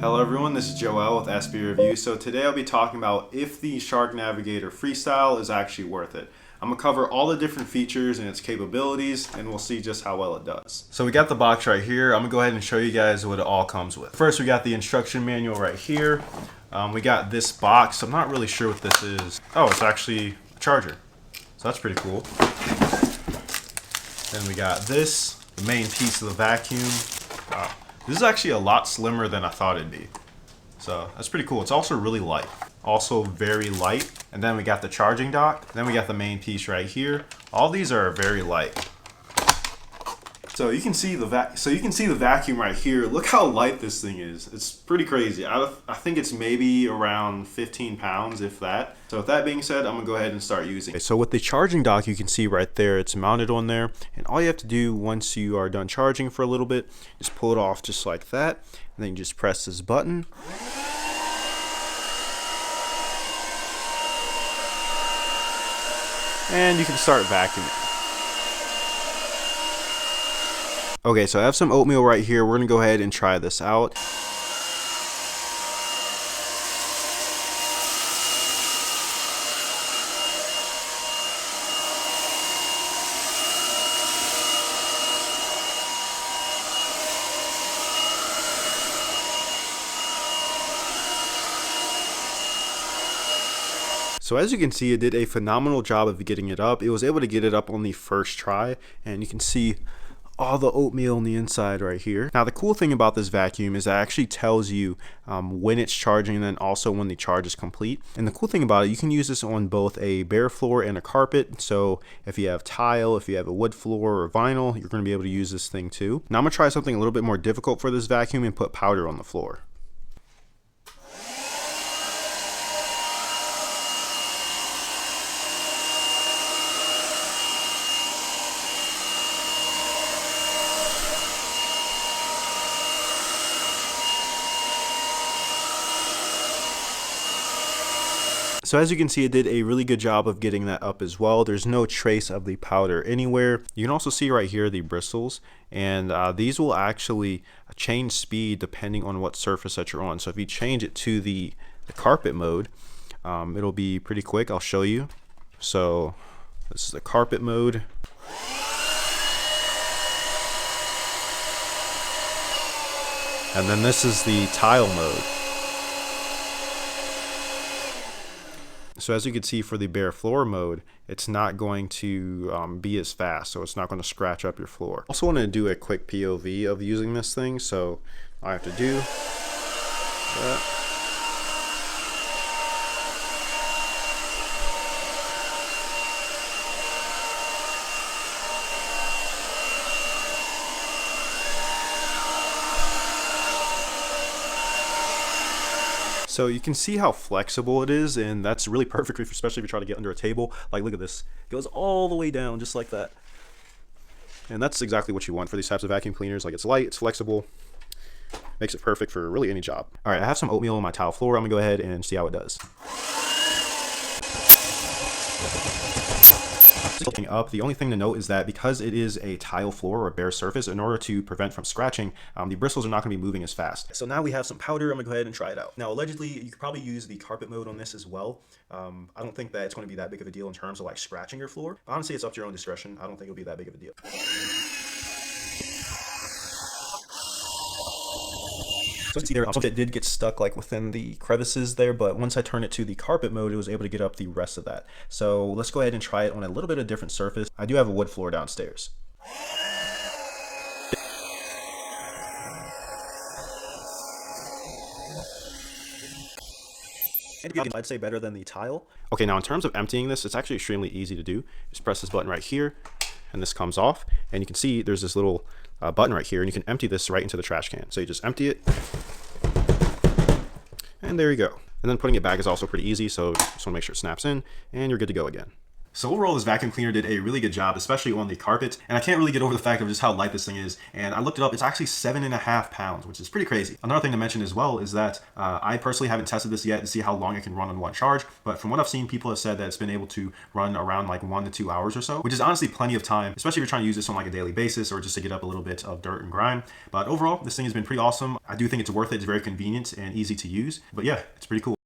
Hello everyone, this is Joel with SB Review. So today I'll be talking about if the Shark Navigator Freestyle is actually worth it. I'm going to cover all the different features and its capabilities, and we'll see just how well it does. So we got the box right here. I'm going to go ahead and show you guys what it all comes with. First, we got the instruction manual right here. We got this box. I'm not really sure what this is. Oh, it's actually a charger. So that's pretty cool. Then we got this, the main piece of the vacuum. Wow. This is actually a lot slimmer than I thought it'd be. So that's pretty cool. It's also really light. Also very light. And then we got the charging dock. Then we got the main piece right here. All these are very light. So you can see the vacuum right here. Look how light this thing is. It's pretty crazy. I think it's maybe around 15 pounds, if that. So with that being said, I'm gonna go ahead and start using it. So with the charging dock, you can see right there, it's mounted on there. And all you have to do once you are done charging for a little bit, is pull it off just like that. And then you just press this button. And you can start vacuuming. Okay, so I have some oatmeal right here. We're gonna go ahead and try this out. So as you can see, it did a phenomenal job of getting it up. It was able to get it up on the first try, and you can see all the oatmeal on the inside right here. Now the cool thing about this vacuum is that it actually tells you when it's charging and then also when the charge is complete. And the cool thing about it, you can use this on both a bare floor and a carpet. So if you have tile, if you have a wood floor or vinyl, you're going to be able to use this thing too. Now I'm going to try something a little bit more difficult for this vacuum and put powder on the floor. So as you can see, it did a really good job of getting that up as well. There's no trace of the powder anywhere. You can also see right here the bristles, and these will actually change speed depending on what surface that you're on. So if you change it to the carpet mode, it'll be pretty quick. I'll show you. So this is the carpet mode. And then this is the tile mode. So as you can see for the bare floor mode, it's not going to be as fast, so it's not going to scratch up your floor. Also want to do a quick POV of using this thing, so all I have to do that. So you can see how flexible it is, and that's really perfect, especially if you try to get under a table. Like, look at this. It goes all the way down just like that. And that's exactly what you want for these types of vacuum cleaners. Like, it's light, it's flexible, makes it perfect for really any job. All right, I have some oatmeal on my tile floor. I'm gonna go ahead and see how it does. Looking up, the only thing to note is that because it is a tile floor or a bare surface, in order to prevent from scratching, the bristles are not going to be moving as fast. So now we have some powder. I'm gonna go ahead and try it out. Now allegedly you could probably use the carpet mode on this as well. I don't think that it's going to be that big of a deal in terms of like scratching your floor. Honestly, it's up to your own discretion. I don't think it'll be that big of a deal. So you can see there, it did get stuck like within the crevices there, but once I turned it to the carpet mode, it was able to get up the rest of that. So let's go ahead and try it on a little bit of different surface. I do have a wood floor downstairs. I'd say better than the tile. Okay, now in terms of emptying this, it's actually extremely easy to do. Just press this button right here, and this comes off, and you can see there's this little button right here, and you can empty this right into the trash can. So you just empty it, and there you go. And then putting it back is also pretty easy, so just want to make sure it snaps in, and you're good to go again. So overall, this vacuum cleaner did a really good job, especially on the carpet. And I can't really get over the fact of just how light this thing is. And I looked it up, it's actually 7.5 pounds, which is pretty crazy. Another thing to mention as well is that I personally haven't tested this yet to see how long it can run on one charge. But from what I've seen, people have said that it's been able to run around like 1 to 2 hours or so, which is honestly plenty of time, especially if you're trying to use this on like a daily basis or just to get up a little bit of dirt and grime. But overall, this thing has been pretty awesome. I do think it's worth it. It's very convenient and easy to use. But yeah, it's pretty cool.